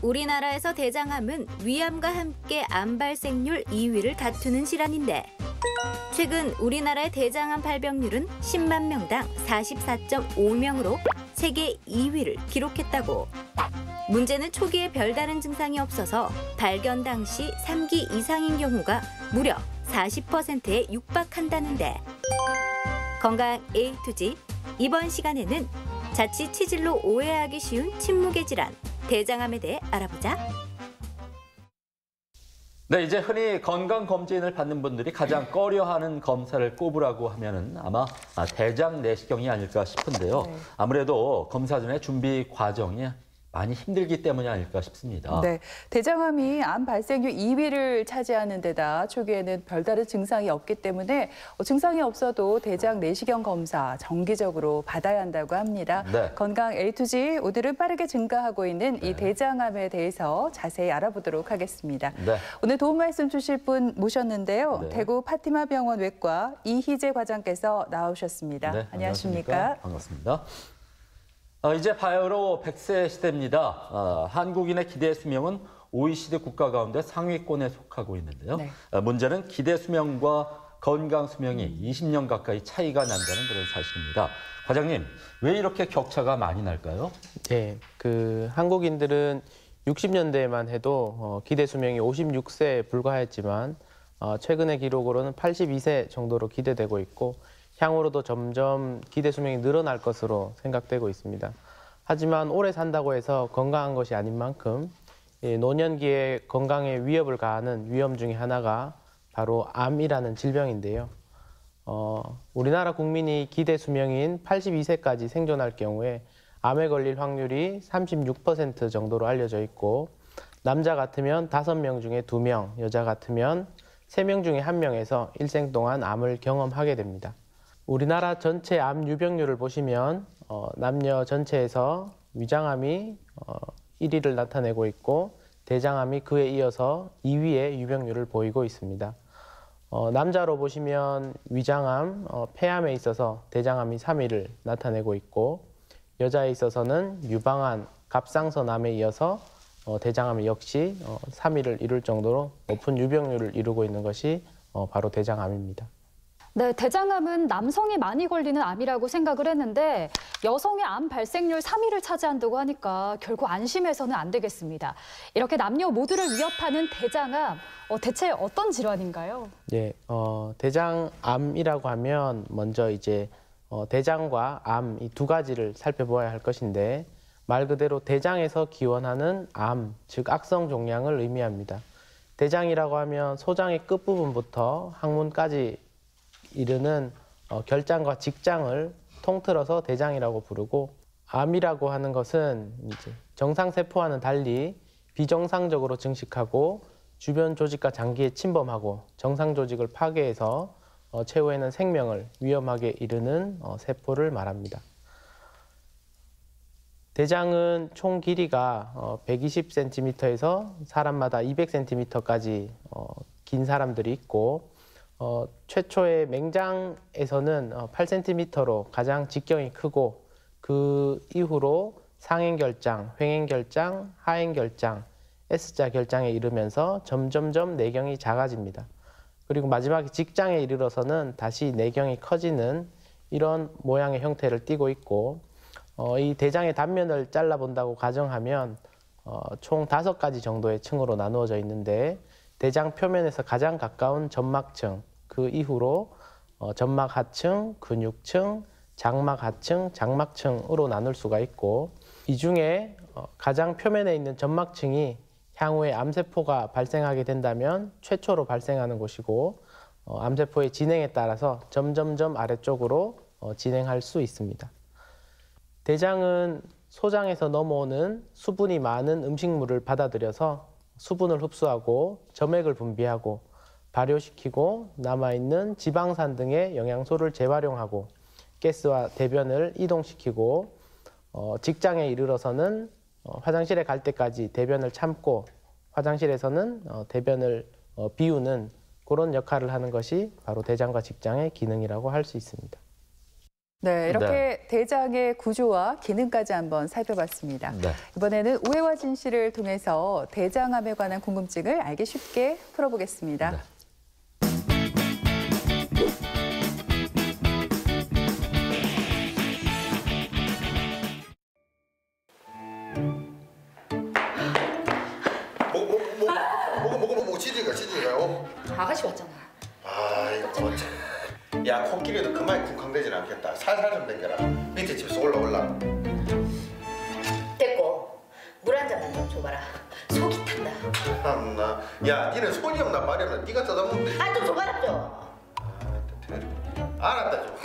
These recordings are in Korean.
우리나라에서 대장암은 위암과 함께 암 발생률 2위를 다투는 질환인데 최근 우리나라의 대장암 발병률은 10만 명당 44.5명으로 세계 2위를 기록했다고. 문제는 초기에 별다른 증상이 없어서 발견 당시 3기 이상인 경우가 무려 40%에 육박한다는데. 건강 A to Z, 이번 시간에는 자칫 치질로 오해하기 쉬운 침묵의 질환, 대장암에 대해 알아보자. 네, 이제 흔히 건강검진을 받는 분들이 가장 꺼려하는 검사를 꼽으라고 하면은 아마 대장 내시경이 아닐까 싶은데요. 네. 아무래도 검사 전에 준비 과정이 많이 힘들기 때문이 아닐까 싶습니다. 네, 대장암이 암 발생률 2위를 차지하는 데다 초기에는 별다른 증상이 없기 때문에 증상이 없어도 대장 내시경 검사 정기적으로 받아야 한다고 합니다. 네. 건강 A to Z, 오늘은 빠르게 증가하고 있는 이 대장암에 대해서 자세히 알아보도록 하겠습니다. 네. 오늘 도움 말씀 주실 분 모셨는데요. 네. 대구 파티마 병원 외과 이희재 과장께서 나오셨습니다. 네, 안녕하십니까? 반갑습니다. 이제 바야흐로 100세 시대입니다. 한국인의 기대 수명은 OECD 국가 가운데 상위권에 속하고 있는데요. 네. 문제는 기대 수명과 건강 수명이 20년 가까이 차이가 난다는 그런 사실입니다. 과장님, 왜 이렇게 격차가 많이 날까요? 네, 한국인들은 60년대에만 해도 기대 수명이 56세에 불과했지만 최근의 기록으로는 82세 정도로 기대되고 있고 향후로도 점점 기대 수명이 늘어날 것으로 생각되고 있습니다. 하지만 오래 산다고 해서 건강한 것이 아닌 만큼 노년기에 건강에 위협을 가하는 위험 중에 하나가 바로 암이라는 질병인데요. 우리나라 국민이 기대 수명인 82세까지 생존할 경우에 암에 걸릴 확률이 36% 정도로 알려져 있고 남자 같으면 5명 중에 2명, 여자 같으면 3명 중에 1명에서 일생 동안 암을 경험하게 됩니다. 우리나라 전체 암 유병률을 보시면 남녀 전체에서 위장암이 1위를 나타내고 있고 대장암이 그에 이어서 2위의 유병률을 보이고 있습니다. 남자로 보시면 위장암, 폐암에 있어서 대장암이 3위를 나타내고 있고 여자에 있어서는 유방암, 갑상선암에 이어서 대장암이 역시 3위를 이룰 정도로 높은 유병률을 이루고 있는 것이 바로 대장암입니다. 네, 대장암은 남성이 많이 걸리는 암이라고 생각을 했는데 여성의 암 발생률 3위를 차지한다고 하니까 결국 안심해서는 안 되겠습니다. 이렇게 남녀 모두를 위협하는 대장암, 대체 어떤 질환인가요? 네, 대장암이라고 하면 먼저 이제 대장과 암 이 두 가지를 살펴보아야 할 것인데 말 그대로 대장에서 기원하는 암, 즉 악성 종양을 의미합니다. 대장이라고 하면 소장의 끝부분부터 항문까지 이르는 결장과 직장을 통틀어서 대장이라고 부르고 암이라고 하는 것은 이제 정상세포와는 달리 비정상적으로 증식하고 주변 조직과 장기에 침범하고 정상 조직을 파괴해서 최후에는 생명을 위험하게 이르는 세포를 말합니다. 대장은 총 길이가 120cm에서 사람마다 200cm까지 긴 사람들이 있고 최초의 맹장에서는 8cm로 가장 직경이 크고 그 이후로 상행결장, 횡행결장, 하행결장, S자 결장에 이르면서 점점점 내경이 작아집니다. 그리고 마지막에 직장에 이르러서는 다시 내경이 커지는 이런 모양의 형태를 띠고 있고 이 대장의 단면을 잘라본다고 가정하면 총 5가지 정도의 층으로 나누어져 있는데 대장 표면에서 가장 가까운 점막층, 그 이후로 점막 하층, 근육층, 장막 하층, 장막층으로 나눌 수가 있고 이 중에 가장 표면에 있는 점막층이 향후에 암세포가 발생하게 된다면 최초로 발생하는 곳이고 암세포의 진행에 따라서 점점점 아래쪽으로 진행할 수 있습니다. 대장은 소장에서 넘어오는 수분이 많은 음식물을 받아들여서 수분을 흡수하고 점액을 분비하고 발효시키고 남아있는 지방산 등의 영양소를 재활용하고 가스와 대변을 이동시키고 직장에 이르러서는 화장실에 갈 때까지 대변을 참고 화장실에서는 대변을 비우는 그런 역할을 하는 것이 바로 대장과 직장의 기능이라고 할 수 있습니다. 네, 이렇게 대장의 구조와 기능까지 한번 살펴봤습니다. 네. 이번에는 오해와 진실을 통해서 대장암에 관한 궁금증을 알기 쉽게 풀어보겠습니다. 네. 뭐 치즈가요? 아가씨 왔잖아. 아이고 참. 야 코끼리도 그만 쿵쾅대진 않겠다. 살살 좀 당겨라. 밑에 집에서 올라. 됐고 물 한 잔만 더 줘봐라. 속이 탄다. 참나. 야 니는 손이 없나 말이 없나. 네가 떠다보면 돼. 아 좀 줘봐라 좀. 알았다 좀.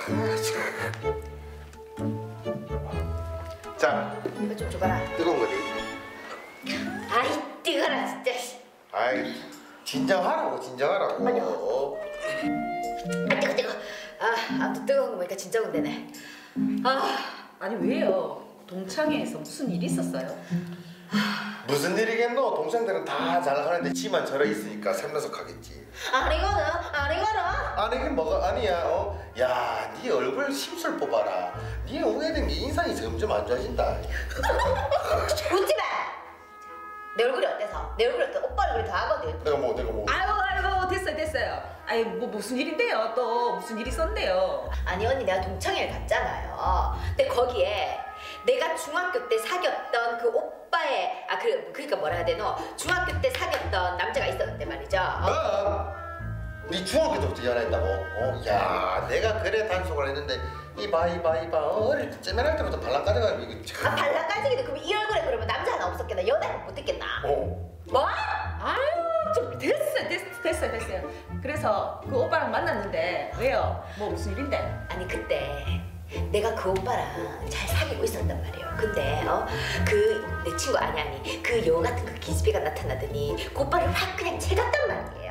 자 이거 좀 줘봐라. 뜨거운 거지. 아이 뜨거라 진짜. 아이 진정하라고 진정하라고. 아 뜨거. 아 아무튼 뜨거운 거 보니까 진짜 온대네. 아니 왜요? 동창회에서 무슨 일 있었어요? 무슨 일이겠노? 동생들은 다 잘 가는데 지만 저러 있으니까 샘나석하겠지. 아니거든. 아니긴 뭐가 아니야. 야, 네 얼굴 심술 뽑아라. 네 오해된 게 인상이 점점 안 좋아진다. 웃지 마. 내 얼굴이 어때서? 내 얼굴이 어때? 오빠 얼굴이 더 하거든. 내가 뭐 아이고 됐어요. 아니 뭐 무슨 일인데요? 또 무슨 일 있었는데요? 아니 언니 내가 동창회를 갔잖아요. 근데 거기에 내가 중학교 때 사귀었던 그 오빠의 그러니까 뭐라 해야 되노? 중학교 때 사귀었던 남자가 있었는데 말이죠. 네 중학교 때부터 연애했다고? 야, 내가 그래 단속을 했는데 이봐. 어릴 때 째면할 때부터 발랑 까져가지고 이거 참. 발랑 까지기도 그럼 이 얼굴에 그러면 남자 하나 없었겠나? 여자는 못 했겠나? 뭐? 아유 좀 됐어요. 그래서 그 오빠랑 만났는데 왜요? 뭐 무슨 일인데? 아니 그때 내가 그 오빠랑 잘 사귀고 있었단 말이에요. 근데 그 내 친구 아니 그 여우 같은 그 기집애가 나타나더니 그 오빠를 확 그냥 채갔단 말이에요.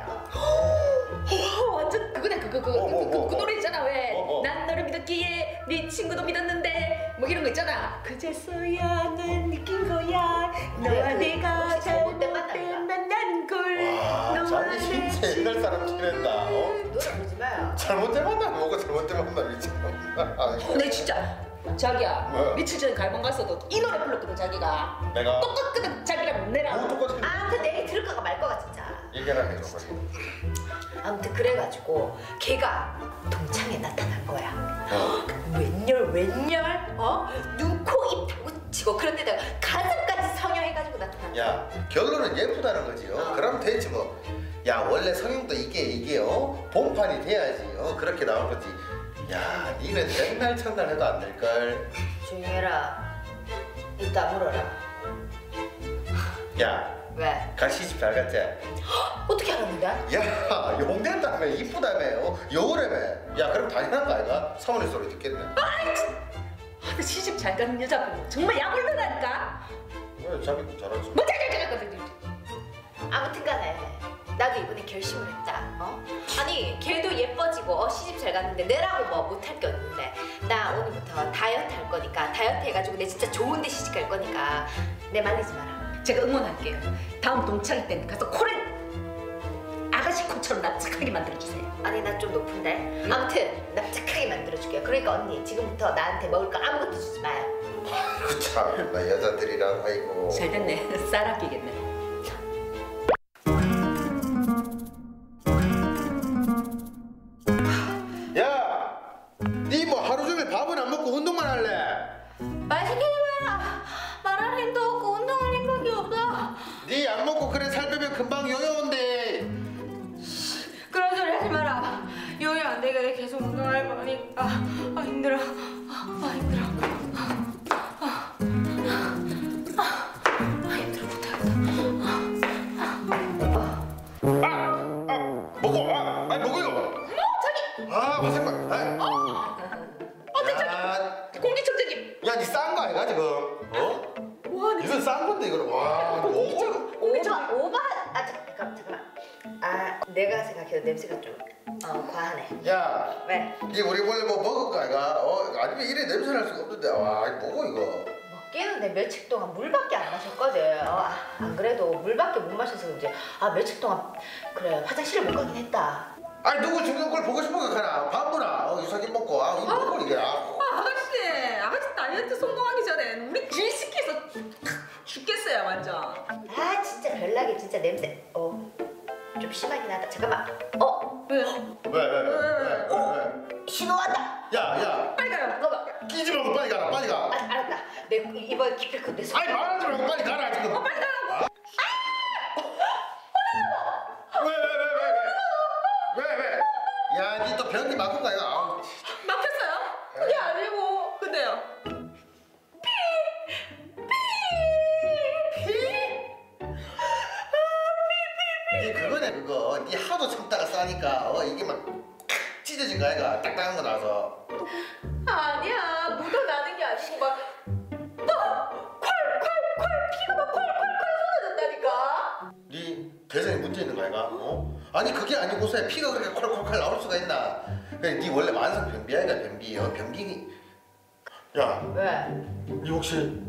완전 그거네 그 노래 있잖아 왜? 난 너를 믿었기에 네 친구도 믿었는데 뭐 이런 거 있잖아. 그제서야 난 느낀 거야 너와 그 내가 혹시 잘못된 잘못된 만나는 걸. 와, 자기 진짜 옛날 사람 지낸다. 노래 부르지 마요. 잘못된 만남 뭐가 잘못된 만남 미친놈. 내 진짜 자기야 뭐? 며칠 전에 갈망 갔어도 이 노래 불렀거든 자기가. 내가 똑같거든 자기랑 내랑. 뭐 똑같은 아무튼 내일 들을까가 말거가 진짜. 얘기를 해줘. 아무튼 그래가지고 걔가 동창에 나타난 거야. 웬열 눈, 코, 입 다 붙이고 그런데다가 가슴까지 성형해가지고 나타난 거야. 야, 결론은 예쁘다는 거지. 그럼 되지 뭐. 야, 원래 성형도 이게 본판이 돼야지. 그렇게 나온 거지. 야, 니는 맨날 첫날 해도 안 될걸. 조용히 해라. 이따 물어라. 야, 왜? 같이 시집 잘 갔지? 어떻게 알았는데? 야, 용된다며 이쁘다며 여우라며. 야, 그럼 당연한 거 아이가? 사모님 소리 듣겠네. 아, 시집 잘 가는 여자분 정말 약올르다니까. 왜 자기도 잘하지? 뭐 잘거든. 아무튼 간에 나도 이번에 결심을 했다. 아니 걔도 예뻐지고 시집 잘 갔는데 내라고 뭐 못할 게 없는데 나 오늘부터 다이어트 할 거니까 다이어트 해가지고 내 진짜 좋은 데 시집 갈 거니까 내 말리지 마라. 제가 응원할게요. 다음 동창회 때는 가서 코를 아가씨 코처럼 납작하게 만들어주세요. 아니 나 좀 높은데? 아무튼 납작하게 만들어줄게요. 그러니까 언니 지금부터 나한테 먹을 거 아무것도 주지 마요. 아이고 참, 나 여자들이랑 아이고. 잘 됐네. 쌀 아끼겠네. 야, 니 뭐 하루 종일 밥은 안 먹고 운동만 할래? 말 시키지 마라. 말할 힘도 없고 운동할 힘밖에 없어. 니 안 먹고 그래 살 빼면 금방 요요온데. 그런 소리 하지 마라. 요요 안 되게 계속 운동할 거니까. 힘들어. 힘들어. 힘들어 못하겠다. 먹어. 아니 먹어요. 자기. 고생만. 야, 공기청정기. 야, 니 싼 거 아이가 지금? 이건 싼 건데 이거는. 와, 이거. 오바. 잠깐만. 내가 생각해도 냄새가 좀 과하네. 야, 왜? 니 우리 원래 뭐 먹을 거 아이가? 아니면 이래 냄새 날 수가 없는데. 와, 이거 뭐고 이거? 먹기는 내 며칠 동안 물밖에 안 마셨거든. 안 그래도 물밖에 못 마셔서 그런지 며칠 동안 그래 화장실을 못 가긴 했다. 아니 누구 죽는 걸 보고 싶은 거 가나? 바보나? 유사기 먹고. 이거 뭐고 이게? 다이어트 성공하기 전에 우리 질식해서 죽겠어요 완전. 아 진짜 별나게 진짜 냄새. 좀 심하긴 하다. 잠깐만. 왜? 왜? 신호 왔다. 야, 빨리 가요. 잠깐만. 끼지 말고 빨리 가라, 빨리 가. 알았다. 내 이번에 기필코 내 손. 아니 말하지 말고 빨리 가라 지금. 빨리 가라고. 왜? 야, 니 또 변기 막은 거야? 아우. 막혔어요? 그게 아니고 근데요. 니 그거네 그거. 니 하도 참다가 싸니까 이게 막 찢어진 거 아이가 딱딱한 거 나와서. 아니야 묻어나는 게 아니고 막 콸콸콸 피가 막 콸콸콸 쏟아졌다니까. 니 대장에 문제 있는 거 아이가? 아니 그게 아니고서 피가 그렇게 콸콸콸 나올 수가 있나? 그래 니 원래 만성 변비 아이가 변비. 변비. 야, 왜? 니 혹시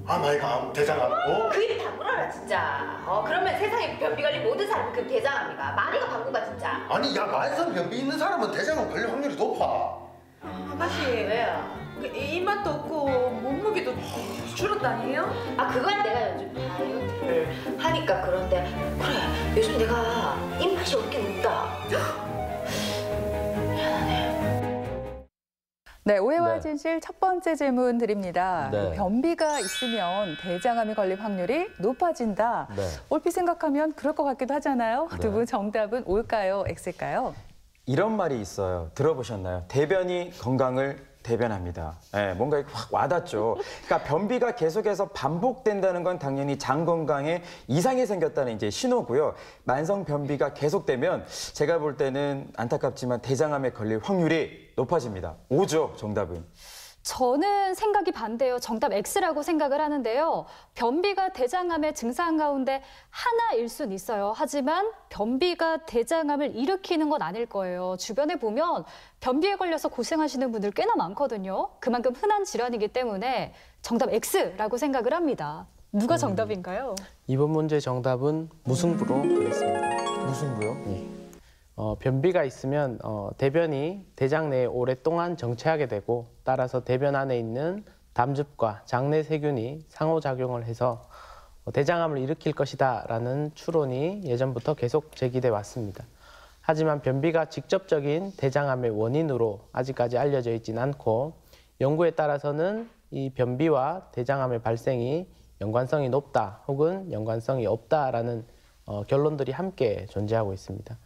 암 아이가 대장암? 그 입 다물어라 진짜. 그러면 세상에 변비 걸린 모든 사람이 그 대장암이가 많이가 바꾸가 진짜. 아니 야 만성 변비 있는 사람은 대장암 걸릴 확률이 높아. 아가씨 왜요? 입맛도 없고 몸무게도 줄었다니에요? 그건 내가 요즘 다이어트를 하니까 그런데 그래 요즘 내가 입맛이 없긴 없다. 네, 오해와 네. 진실 첫 번째 질문 드립니다. 네. 변비가 있으면 대장암이 걸릴 확률이 높아진다. 네. 얼핏 생각하면 그럴 것 같기도 하잖아요. 네. 두 분 정답은 O일까요? X일까요? 이런 말이 있어요. 들어보셨나요? 대변이 건강을 대변합니다. 네, 뭔가 이렇게 확 와닿죠. 그러니까 변비가 계속해서 반복된다는 건 당연히 장 건강에 이상이 생겼다는 이제 신호고요. 만성 변비가 계속되면 제가 볼 때는 안타깝지만 대장암에 걸릴 확률이 높아집니다. O죠, 정답은. 저는 생각이 반대예요. 정답 X라고 생각을 하는데요. 변비가 대장암의 증상 가운데 하나일 순 있어요. 하지만 변비가 대장암을 일으키는 건 아닐 거예요. 주변에 보면 변비에 걸려서 고생하시는 분들 꽤나 많거든요. 그만큼 흔한 질환이기 때문에 정답 X라고 생각을 합니다. 누가 정답인가요? 이번 문제 정답은 무승부로 하겠습니다. 무승부요? 변비가 있으면 대변이 대장 내에 오랫동안 정체하게 되고 따라서 대변 안에 있는 담즙과 장내 세균이 상호작용을 해서 대장암을 일으킬 것이다 라는 추론이 예전부터 계속 제기돼 왔습니다. 하지만 변비가 직접적인 대장암의 원인으로 아직까지 알려져 있진 않고 연구에 따라서는 이 변비와 대장암의 발생이 연관성이 높다 혹은 연관성이 없다라는 결론들이 함께 존재하고 있습니다.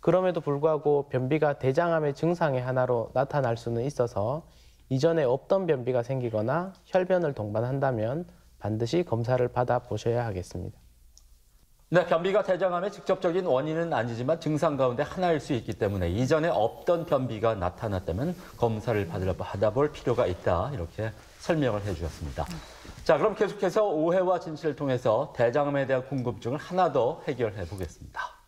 그럼에도 불구하고 변비가 대장암의 증상의 하나로 나타날 수는 있어서 이전에 없던 변비가 생기거나 혈변을 동반한다면 반드시 검사를 받아보셔야 하겠습니다. 네, 변비가 대장암의 직접적인 원인은 아니지만 증상 가운데 하나일 수 있기 때문에 이전에 없던 변비가 나타났다면 검사를 받아볼 필요가 있다. 이렇게 설명을 해주셨습니다. 자, 그럼 계속해서 오해와 진실을 통해서 대장암에 대한 궁금증을 하나 더 해결해 보겠습니다.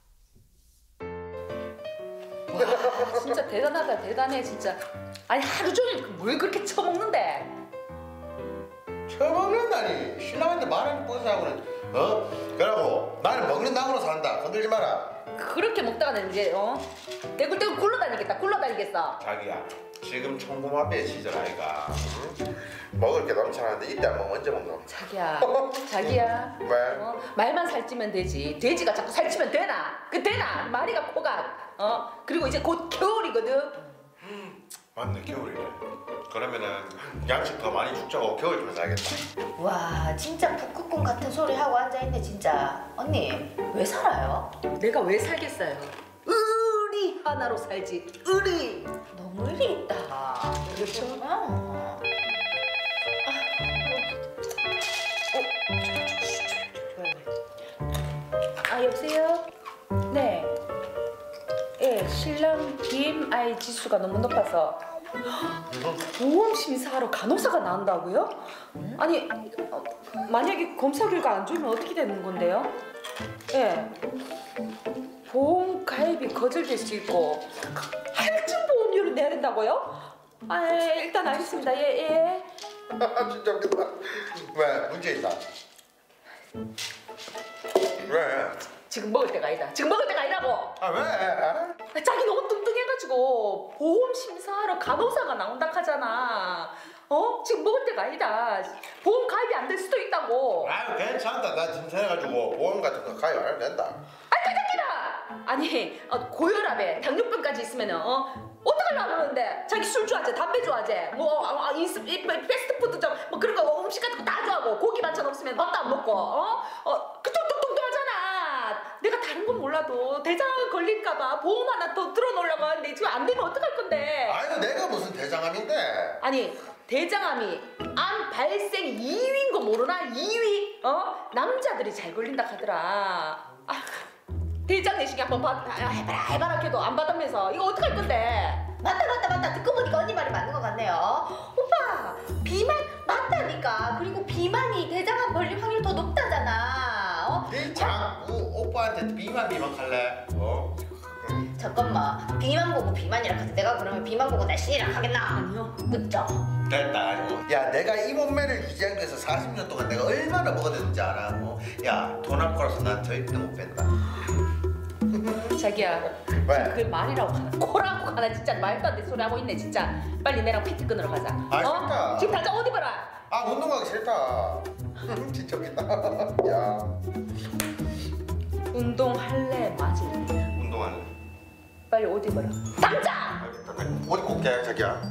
와 진짜 대단하다 대단해 진짜. 아니 하루 종일 뭘 그렇게 처먹는데? 처먹는다니 신랑한테 말하는 뻔하고는 그러고 나는 먹는 낙으로 산다. 건들지 마라. 그렇게 먹다가는 이제 떼굴떼굴 굴러다니겠다 굴러다니겠어. 자기야 지금 총고마비의 시절 아이가 먹을 게 넘쳐나는데 이때 안 먹으면 언제 먹노? 자기야 왜? 말만 살찌면 되지 돼지가 자꾸 살찌면 되나? 되나? 말이가 코가 그리고 이제 곧 겨울이거든. 맞네 겨울이네. 그러면은 양식 더 많이 죽자고 겨울 좀 사야겠다. 와 진짜 북극곰 같은 소리 하고 앉아있네 진짜. 언니 왜 살아요? 내가 왜 살겠어요? 의리 하나로 살지 의리. 너무 일이 있다. 그렇죠? 여보세요? 네. 예, 신랑 BMI 지수가 너무 높아서 보험 심사하러 간호사가 나온다고요? 아니, 만약에 검사 결과 안 좋으면 어떻게 되는 건데요? 예. 보험 가입이 거절될 수 있고 할증 보험료를 내야 된다고요? 일단 알겠습니다. 예. 진짜 웃긴다. 왜? 문제 있다. 왜? 지금 먹을 때가 아니다. 지금 먹을 때가 아니라고. 왜? 자기 너무 뚱뚱해가지고 보험 심사하러 간호사가 나온다 하잖아. 지금 먹을 때가 아니다. 보험 가입이 안 될 수도 있다고. 아유 괜찮다. 나 진찰해가지고 보험 같은 거 가입 안 해도 된다. 아니 고혈압에 당뇨병까지 있으면은 어떡하려고 그러는데 자기 술 좋아하지 담배 좋아하지 패스트푸드 뭐 그런 거 음식 같은 거 다 좋아하고 고기 반찬 없으면 밥도 안 먹고 그쪽 뚱뚱뚱하잖아. 내가 다른 건 몰라도 대장암 걸릴까봐 보험 하나 더 들어놓으려고 하는데 지금 안 되면 어떡할 건데. 아유 내가 무슨 대장암인데. 아니 대장암이 암 발생 2위인 거 모르나? 2위? 남자들이 잘 걸린다 하더라. 대장 내시경 한번 해봐라 해도 안 받으면서 이거 어떡할 건데? 맞다. 듣고 보니까 언니 말이 맞는 것 같네요. 오빠, 비만 맞다니까. 그리고 비만이 대장암 걸릴 확률이 더 높다잖아. 네 자꾸 오빠한테 비만 할래? 잠깐만, 비만 보고 비만이라 하지. 내가 그러면 비만 보고 날씬이라 하겠나? 아니요. 그죠? 됐다. 야 내가 이 몸매를 유지하기 위해서 40년 동안 내가 얼마나 먹어댔는지 알아? 야 돈 아까워서 난 절대 못 뺀다. 자기야, 왜? 그게 말이라고 하나 코라고 하나 진짜 말도 안 되는 소리 하고 있네 진짜. 빨리 내랑 PT 끊으러 가자. 싫다. 지금 당장 어디 봐라. 운동 가기 싫다. 진짜 웃긴다. 야 운동할래 맞지? 운동할래. 빨리 어디 봐라. 당장! 알겠다. 어디 곱게 자기야.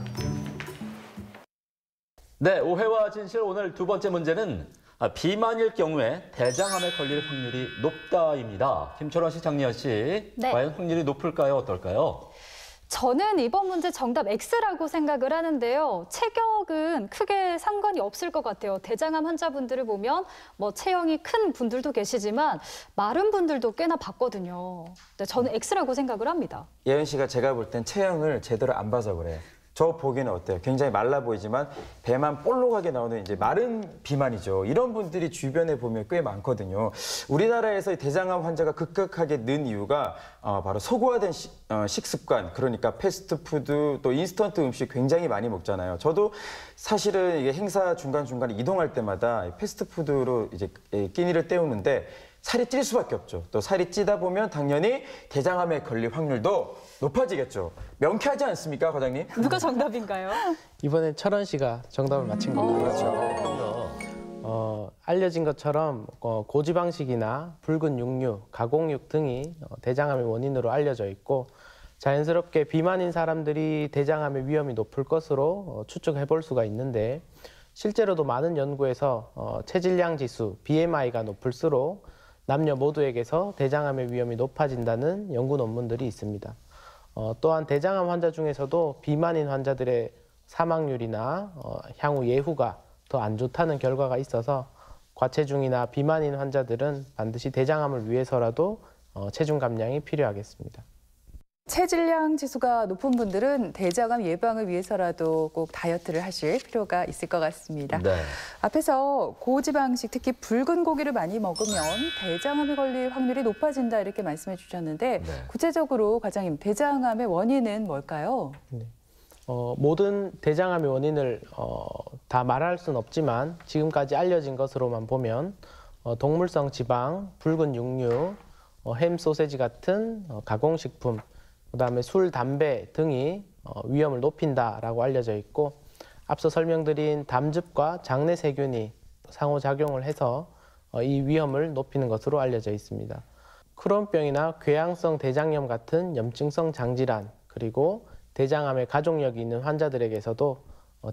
네, 오해와 진실 오늘 두 번째 문제는 비만일 경우에 대장암에 걸릴 확률이 높다입니다. 김철원 씨, 장리연 씨, 네. 과연 확률이 높을까요, 어떨까요? 저는 이번 문제 정답 X라고 생각을 하는데요. 체격은 크게 상관이 없을 것 같아요. 대장암 환자분들을 보면 뭐 체형이 큰 분들도 계시지만 마른 분들도 꽤나 봤거든요. 네, 저는 X라고 생각을 합니다. 예은 씨가 제가 볼 땐 체형을 제대로 안 봐서 그래요. 저 보기에는 어때요? 굉장히 말라 보이지만 배만 볼록하게 나오는 이제 마른 비만이죠. 이런 분들이 주변에 보면 꽤 많거든요. 우리나라에서 대장암 환자가 급격하게 는 이유가 바로 소고화된 식습관, 그러니까 패스트푸드 또 인스턴트 음식 굉장히 많이 먹잖아요. 저도 사실은 이게 행사 중간중간에 이동할 때마다 패스트푸드로 이제 끼니를 때우는데 살이 찔 수밖에 없죠. 또 살이 찌다 보면 당연히 대장암에 걸릴 확률도 높아지겠죠. 명쾌하지 않습니까, 과장님? 누가 정답인가요? 이번엔 철원 씨가 정답을 맞힌 겁니다. 그렇죠. 알려진 것처럼 고지방식이나 붉은 육류, 가공육 등이 대장암의 원인으로 알려져 있고 자연스럽게 비만인 사람들이 대장암의 위험이 높을 것으로 추측해 볼 수가 있는데 실제로도 많은 연구에서 체질량 지수, BMI가 높을수록 남녀 모두에게서 대장암의 위험이 높아진다는 연구 논문들이 있습니다. 또한 대장암 환자 중에서도 비만인 환자들의 사망률이나 향후 예후가 더 안 좋다는 결과가 있어서 과체중이나 비만인 환자들은 반드시 대장암을 위해서라도 체중 감량이 필요하겠습니다. 체질량 지수가 높은 분들은 대장암 예방을 위해서라도 꼭 다이어트를 하실 필요가 있을 것 같습니다. 네. 앞에서 고지방식, 특히 붉은 고기를 많이 먹으면 대장암에 걸릴 확률이 높아진다 이렇게 말씀해 주셨는데 네. 구체적으로 과장님, 대장암의 원인은 뭘까요? 네. 모든 대장암의 원인을 다 말할 수는 없지만 지금까지 알려진 것으로만 보면 동물성 지방, 붉은 육류, 햄, 소세지 같은 가공식품, 그다음에 술, 담배 등이 위험을 높인다라고 알려져 있고 앞서 설명드린 담즙과 장내 세균이 상호작용을 해서 이 위험을 높이는 것으로 알려져 있습니다. 크론병이나 궤양성 대장염 같은 염증성 장질환 그리고 대장암의 가족력이 있는 환자들에게서도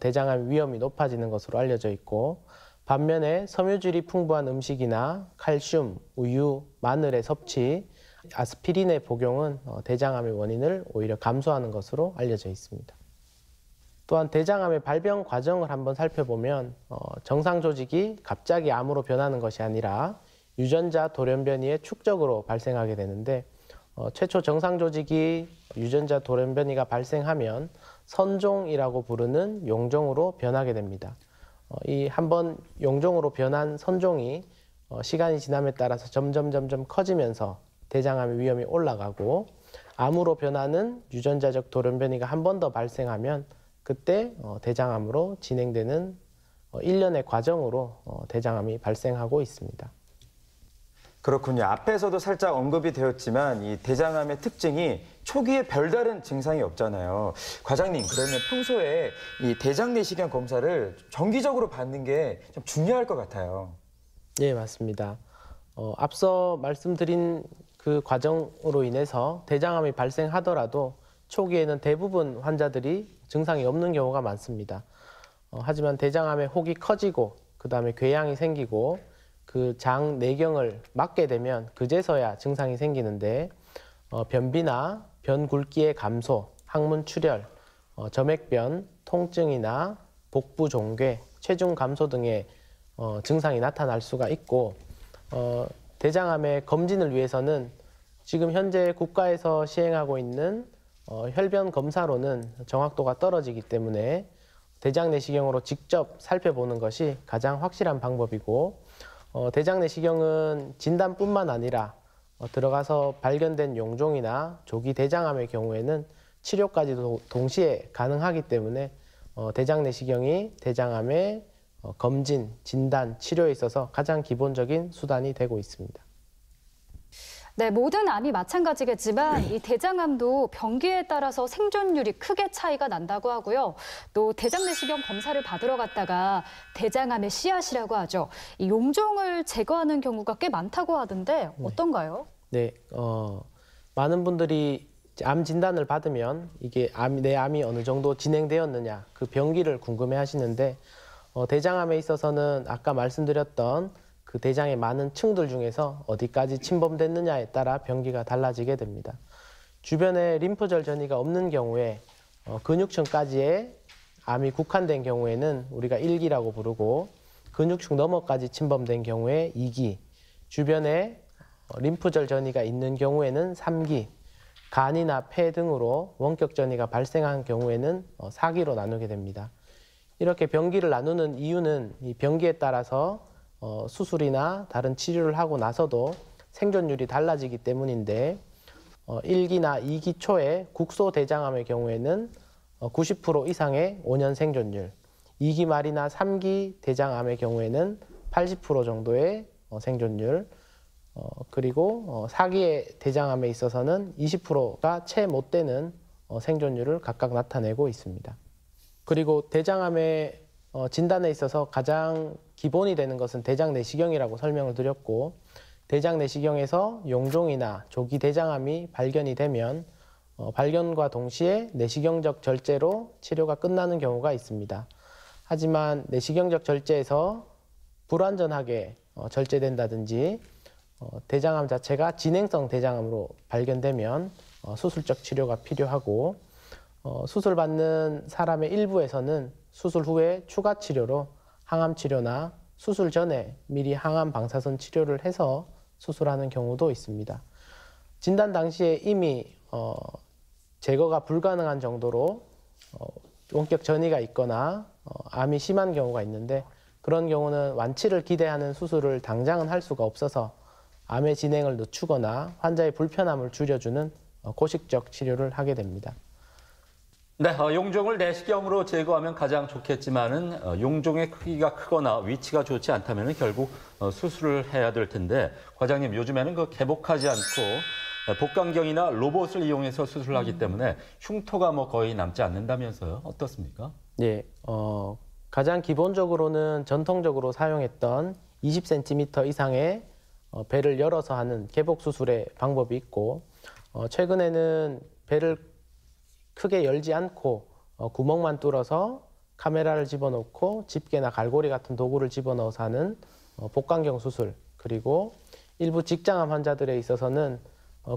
대장암 위험이 높아지는 것으로 알려져 있고 반면에 섬유질이 풍부한 음식이나 칼슘, 우유, 마늘의 섭취, 아스피린의 복용은 대장암의 원인을 오히려 감소하는 것으로 알려져 있습니다. 또한 대장암의 발병 과정을 한번 살펴보면 정상 조직이 갑자기 암으로 변하는 것이 아니라 유전자 돌연변이의 축적으로 발생하게 되는데 최초 정상 조직이 유전자 돌연변이가 발생하면 선종이라고 부르는 용종으로 변하게 됩니다. 이 한번 용종으로 변한 선종이 시간이 지남에 따라서 점점 커지면서 대장암의 위험이 올라가고 암으로 변하는 유전자적 돌연변이가 한 번 더 발생하면 그때 대장암으로 진행되는 일련의 과정으로 대장암이 발생하고 있습니다. 그렇군요. 앞에서도 살짝 언급이 되었지만 이 대장암의 특징이 초기에 별다른 증상이 없잖아요. 과장님, 그러면 평소에 이 대장 내시경 검사를 정기적으로 받는 게 좀 중요할 것 같아요. 예, 맞습니다. 앞서 말씀드린 그 과정으로 인해서 대장암이 발생하더라도 초기에는 대부분 환자들이 증상이 없는 경우가 많습니다. 하지만 대장암의 혹이 커지고 그다음에 궤양이 생기고 그 장 내경을 막게 되면 그제서야 증상이 생기는데 변비나 변 굵기의 감소, 항문 출혈, 점액변, 통증이나 복부 종괴, 체중 감소 등의 증상이 나타날 수가 있고 대장암의 검진을 위해서는 지금 현재 국가에서 시행하고 있는 혈변 검사로는 정확도가 떨어지기 때문에 대장 내시경으로 직접 살펴보는 것이 가장 확실한 방법이고 대장 내시경은 진단뿐만 아니라 들어가서 발견된 용종이나 조기 대장암의 경우에는 치료까지도 동시에 가능하기 때문에 대장 내시경이 대장암의 검진, 진단, 치료에 있어서 가장 기본적인 수단이 되고 있습니다. 네, 모든 암이 마찬가지겠지만 이 대장암도 병기에 따라서 생존율이 크게 차이가 난다고 하고요. 또 대장 내시경 검사를 받으러 갔다가 대장암의 씨앗이라고 하죠. 이 용종을 제거하는 경우가 꽤 많다고 하던데 어떤가요? 네, 많은 분들이 암 진단을 받으면 이게 내 암이 어느 정도 진행되었느냐, 그 병기를 궁금해 하시는데 대장암에 있어서는 아까 말씀드렸던 그 대장의 많은 층들 중에서 어디까지 침범됐느냐에 따라 병기가 달라지게 됩니다. 주변에 림프절 전이가 없는 경우에 근육층까지의 암이 국한된 경우에는 우리가 1기라고 부르고 근육층 너머까지 침범된 경우에 2기, 주변에 림프절 전이가 있는 경우에는 3기, 간이나 폐 등으로 원격 전이가 발생한 경우에는 4기로 나누게 됩니다. 이렇게 병기를 나누는 이유는 이 병기에 따라서 수술이나 다른 치료를 하고 나서도 생존율이 달라지기 때문인데 1기나 2기 초에 국소대장암의 경우에는 90% 이상의 5년 생존율, 2기 말이나 3기 대장암의 경우에는 80% 정도의 생존율, 그리고 4기의 대장암에 있어서는 20%가 채 못 되는 생존율을 각각 나타내고 있습니다. 그리고 대장암의 진단에 있어서 가장 기본이 되는 것은 대장 내시경이라고 설명을 드렸고 대장 내시경에서 용종이나 조기 대장암이 발견이 되면 발견과 동시에 내시경적 절제로 치료가 끝나는 경우가 있습니다. 하지만 내시경적 절제에서 불완전하게 절제된다든지 대장암 자체가 진행성 대장암으로 발견되면 수술적 치료가 필요하고 수술받는 사람의 일부에서는 수술 후에 추가 치료로 항암 치료나 수술 전에 미리 항암 방사선 치료를 해서 수술하는 경우도 있습니다. 진단 당시에 이미 제거가 불가능한 정도로 원격 전이가 있거나 암이 심한 경우가 있는데 그런 경우는 완치를 기대하는 수술을 당장은 할 수가 없어서 암의 진행을 늦추거나 환자의 불편함을 줄여주는 고식적 치료를 하게 됩니다. 네, 용종을 내시경으로 제거하면 가장 좋겠지만은 용종의 크기가 크거나 위치가 좋지 않다면 결국 수술을 해야 될 텐데 과장님 요즘에는 그 개복하지 않고 복강경이나 로봇을 이용해서 수술하기 때문에 흉터가 뭐 거의 남지 않는다면서요? 어떻습니까? 네, 가장 기본적으로는 전통적으로 사용했던 20cm 이상의 배를 열어서 하는 개복 수술의 방법이 있고 최근에는 배를 크게 열지 않고 구멍만 뚫어서 카메라를 집어넣고 집게나 갈고리 같은 도구를 집어넣어서 하는 복강경 수술, 그리고 일부 직장암 환자들에 있어서는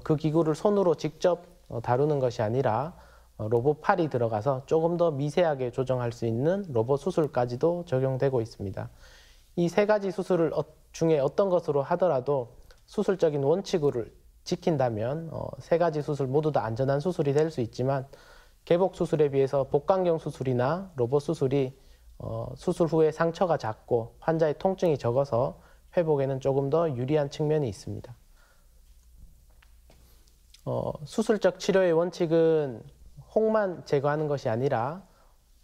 그 기구를 손으로 직접 다루는 것이 아니라 로봇 팔이 들어가서 조금 더 미세하게 조정할 수 있는 로봇 수술까지도 적용되고 있습니다. 이 세 가지 수술 중에 어떤 것으로 하더라도 수술적인 원칙을 지킨다면 세 가지 수술 모두 다 안전한 수술이 될 수 있지만 개복 수술에 비해서 복강경 수술이나 로봇 수술이 수술 후에 상처가 작고 환자의 통증이 적어서 회복에는 조금 더 유리한 측면이 있습니다. 수술적 치료의 원칙은 혹만 제거하는 것이 아니라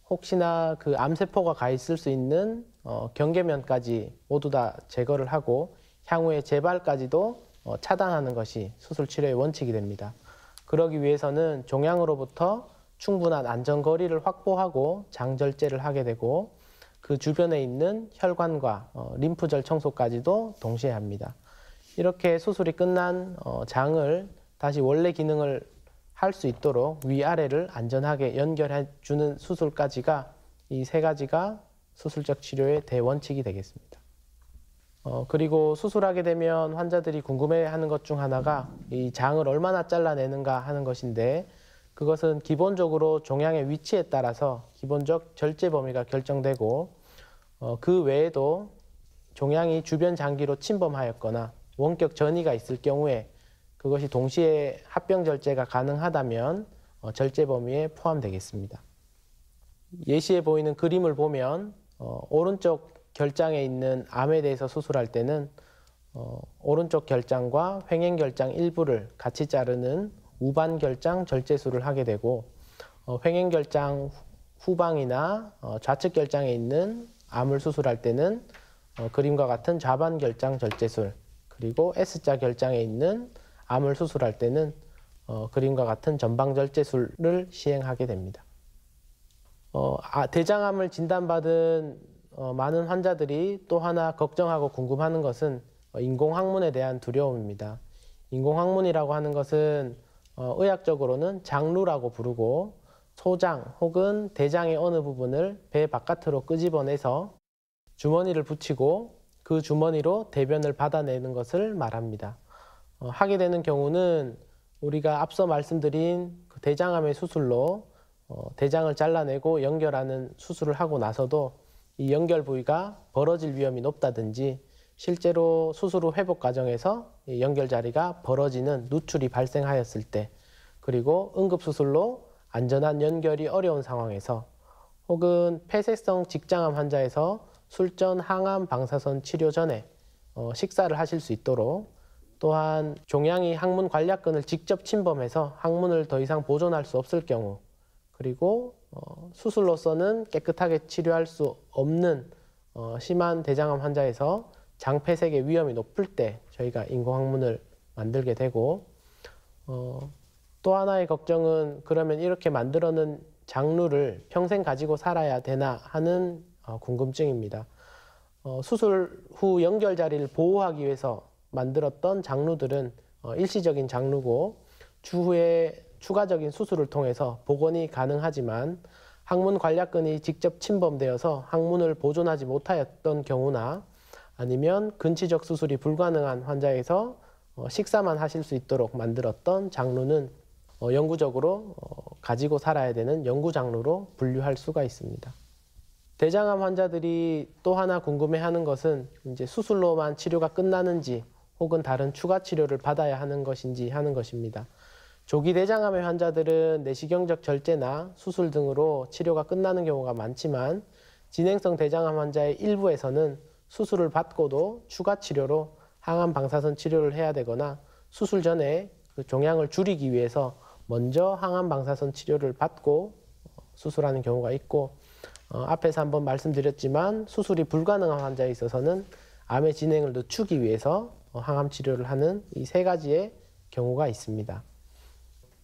혹시나 그 암세포가 가 있을 수 있는 경계면까지 모두 다 제거를 하고 향후에 재발까지도 차단하는 것이 수술 치료의 원칙이 됩니다. 그러기 위해서는 종양으로부터 충분한 안전거리를 확보하고 장절제를 하게 되고 그 주변에 있는 혈관과 림프절 청소까지도 동시에 합니다. 이렇게 수술이 끝난 장을 다시 원래 기능을 할 수 있도록 위아래를 안전하게 연결해 주는 수술까지가 이 세 가지가 수술적 치료의 대원칙이 되겠습니다. 그리고 수술하게 되면 환자들이 궁금해하는 것 중 하나가 이 장을 얼마나 잘라내는가 하는 것인데 그것은 기본적으로 종양의 위치에 따라서 기본적 절제 범위가 결정되고 그 외에도 종양이 주변 장기로 침범하였거나 원격 전이가 있을 경우에 그것이 동시에 합병 절제가 가능하다면 절제 범위에 포함되겠습니다. 예시에 보이는 그림을 보면 오른쪽 결장에 있는 암에 대해서 수술할 때는 오른쪽 결장과 횡행결장 일부를 같이 자르는 우반결장 절제술을 하게 되고 횡행결장 후방이나 좌측 결장에 있는 암을 수술할 때는 그림과 같은 좌반결장 절제술, 그리고 S자 결장에 있는 암을 수술할 때는 그림과 같은 전방절제술을 시행하게 됩니다. 대장암을 진단받은 많은 환자들이 또 하나 걱정하고 궁금하는 것은 인공항문에 대한 두려움입니다. 인공항문이라고 하는 것은 의학적으로는 장루라고 부르고 소장 혹은 대장의 어느 부분을 배 바깥으로 끄집어내서 주머니를 붙이고 그 주머니로 대변을 받아내는 것을 말합니다. 하게 되는 경우는 우리가 앞서 말씀드린 그 대장암의 수술로 대장을 잘라내고 연결하는 수술을 하고 나서도 이 연결 부위가 벌어질 위험이 높다든지 실제로 수술 후 회복 과정에서 이 연결 자리가 벌어지는 누출이 발생하였을 때, 그리고 응급수술로 안전한 연결이 어려운 상황에서, 혹은 폐쇄성 직장암 환자에서 술전 항암 방사선 치료 전에 식사를 하실 수 있도록, 또한 종양이 항문 관략근을 직접 침범해서 항문을 더 이상 보존할 수 없을 경우, 그리고 수술로서는 깨끗하게 치료할 수 없는 심한 대장암 환자에서 장폐색의 위험이 높을 때 저희가 인공항문을 만들게 되고, 또 하나의 걱정은 그러면 이렇게 만들어낸 장루를 평생 가지고 살아야 되나 하는 궁금증입니다. 수술 후 연결 자리를 보호하기 위해서 만들었던 장루들은 일시적인 장루고 추후에 추가적인 수술을 통해서 복원이 가능하지만 항문 관략근이 직접 침범되어서 항문을 보존하지 못하였던 경우나 아니면 근치적 수술이 불가능한 환자에서 식사만 하실 수 있도록 만들었던 장루는 영구적으로 가지고 살아야 되는 영구 장루로 분류할 수가 있습니다. 대장암 환자들이 또 하나 궁금해하는 것은 이제 수술로만 치료가 끝나는지 혹은 다른 추가 치료를 받아야 하는 것인지 하는 것입니다. 조기 대장암의 환자들은 내시경적 절제나 수술 등으로 치료가 끝나는 경우가 많지만 진행성 대장암 환자의 일부에서는 수술을 받고도 추가 치료로 항암 방사선 치료를 해야 되거나 수술 전에 그 종양을 줄이기 위해서 먼저 항암 방사선 치료를 받고 수술하는 경우가 있고, 앞에서 한번 말씀드렸지만 수술이 불가능한 환자에 있어서는 암의 진행을 늦추기 위해서 항암 치료를 하는 이 세 가지의 경우가 있습니다.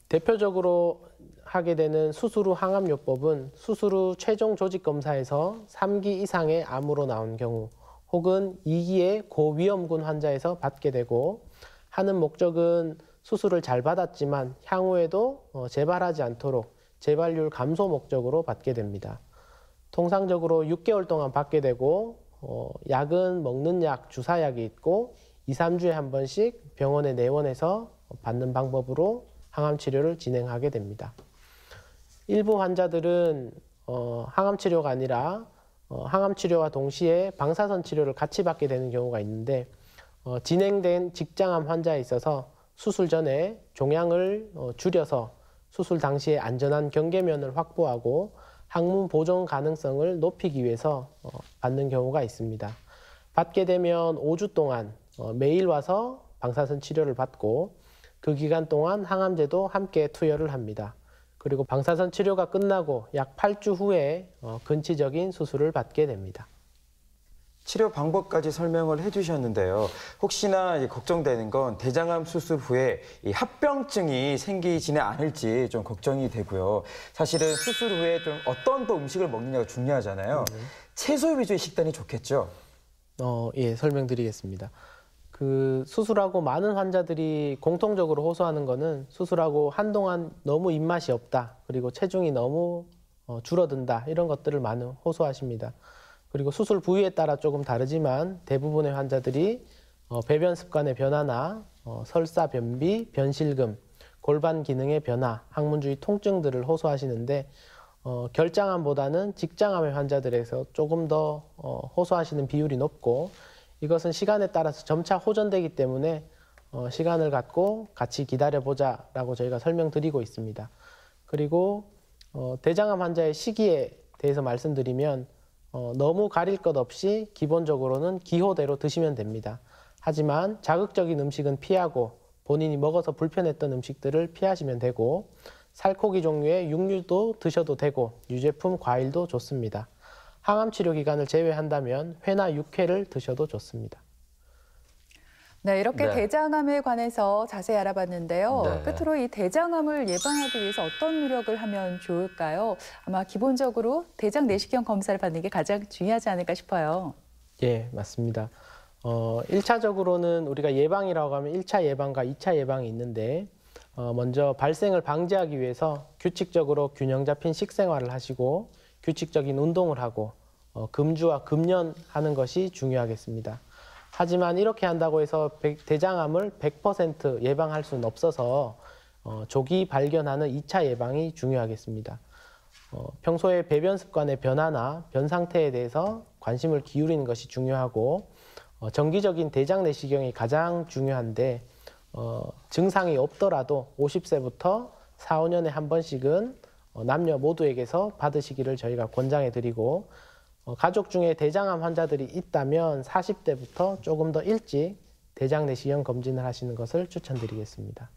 대표적으로 하게 되는 수술 후 항암요법은 수술 후 최종 조직 검사에서 3기 이상의 암으로 나온 경우, 혹은 2기의 고위험군 환자에서 받게 되고, 하는 목적은 수술을 잘 받았지만 향후에도 재발하지 않도록 재발률 감소 목적으로 받게 됩니다. 통상적으로 6개월 동안 받게 되고, 약은 먹는 약, 주사약이 있고 2, 3주에 한 번씩 병원에 내원해서 받는 방법으로 항암 치료를 진행하게 됩니다. 일부 환자들은 항암 치료가 아니라 항암 치료와 동시에 방사선 치료를 같이 받게 되는 경우가 있는데, 진행된 직장암 환자에 있어서 수술 전에 종양을 줄여서 수술 당시에 안전한 경계면을 확보하고 항문 보존 가능성을 높이기 위해서 받는 경우가 있습니다. 받게 되면 5주 동안 매일 와서 방사선 치료를 받고 그 기간 동안 항암제도 함께 투여를 합니다. 그리고 방사선 치료가 끝나고 약 8주 후에 근치적인 수술을 받게 됩니다. 치료 방법까지 설명을 해주셨는데요. 혹시나 이제 걱정되는 건 대장암 수술 후에 이 합병증이 생기지는 않을지 좀 걱정이 되고요. 사실은 수술 후에 좀 어떤 또 음식을 먹느냐가 중요하잖아요. 채소 위주의 식단이 좋겠죠? 예, 설명드리겠습니다. 그 수술하고 많은 환자들이 공통적으로 호소하는 거는 수술하고 한동안 너무 입맛이 없다, 그리고 체중이 너무 줄어든다, 이런 것들을 많이 호소하십니다. 그리고 수술 부위에 따라 조금 다르지만 대부분의 환자들이 배변 습관의 변화나 설사, 변비, 변실금, 골반 기능의 변화, 항문주의 통증들을 호소하시는데 결장암보다는 직장암의 환자들에서 조금 더 호소하시는 비율이 높고, 이것은 시간에 따라서 점차 호전되기 때문에 시간을 갖고 같이 기다려보자라고 저희가 설명드리고 있습니다. 그리고 대장암 환자의 시기에 대해서 말씀드리면 너무 가릴 것 없이 기본적으로는 기호대로 드시면 됩니다. 하지만 자극적인 음식은 피하고 본인이 먹어서 불편했던 음식들을 피하시면 되고, 살코기 종류의 육류도 드셔도 되고 유제품, 과일도 좋습니다. 항암 치료 기간을 제외한다면 회나 육회를 드셔도 좋습니다. 네, 이렇게 네. 대장암에 관해서 자세히 알아봤는데요. 네. 끝으로 이 대장암을 예방하기 위해서 어떤 노력을 하면 좋을까요? 아마 기본적으로 대장 내시경 검사를 받는 게 가장 중요하지 않을까 싶어요. 예, 맞습니다. 1차적으로는 우리가 예방이라고 하면 1차 예방과 2차 예방이 있는데, 먼저 발생을 방지하기 위해서 규칙적으로 균형 잡힌 식생활을 하시고 규칙적인 운동을 하고 금주와 금연하는 것이 중요하겠습니다. 하지만 이렇게 한다고 해서 대장암을 100% 예방할 수는 없어서 조기 발견하는 2차 예방이 중요하겠습니다. 평소에 배변 습관의 변화나 변 상태에 대해서 관심을 기울이는 것이 중요하고, 정기적인 대장 내시경이 가장 중요한데, 증상이 없더라도 50세부터 4, 5년에 한 번씩은 남녀 모두에게서 받으시기를 저희가 권장해드리고, 가족 중에 대장암 환자들이 있다면 40대부터 조금 더 일찍 대장 내시경 검진을 하시는 것을 추천드리겠습니다.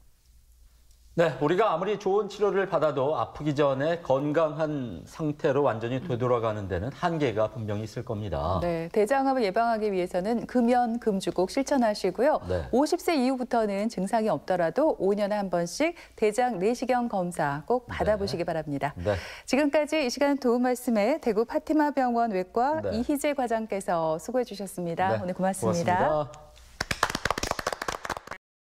네, 우리가 아무리 좋은 치료를 받아도 아프기 전에 건강한 상태로 완전히 되돌아가는 데는 한계가 분명히 있을 겁니다. 네, 대장암을 예방하기 위해서는 금연, 금주 꼭 실천하시고요. 네. 50세 이후부터는 증상이 없더라도 5년에 한 번씩 대장 내시경 검사 꼭 받아보시기 바랍니다. 네. 지금까지 이 시간 도움 말씀에 대구 파티마 병원 외과 네. 이희재 과장께서 수고해 주셨습니다. 네, 오늘 고맙습니다. 고맙습니다.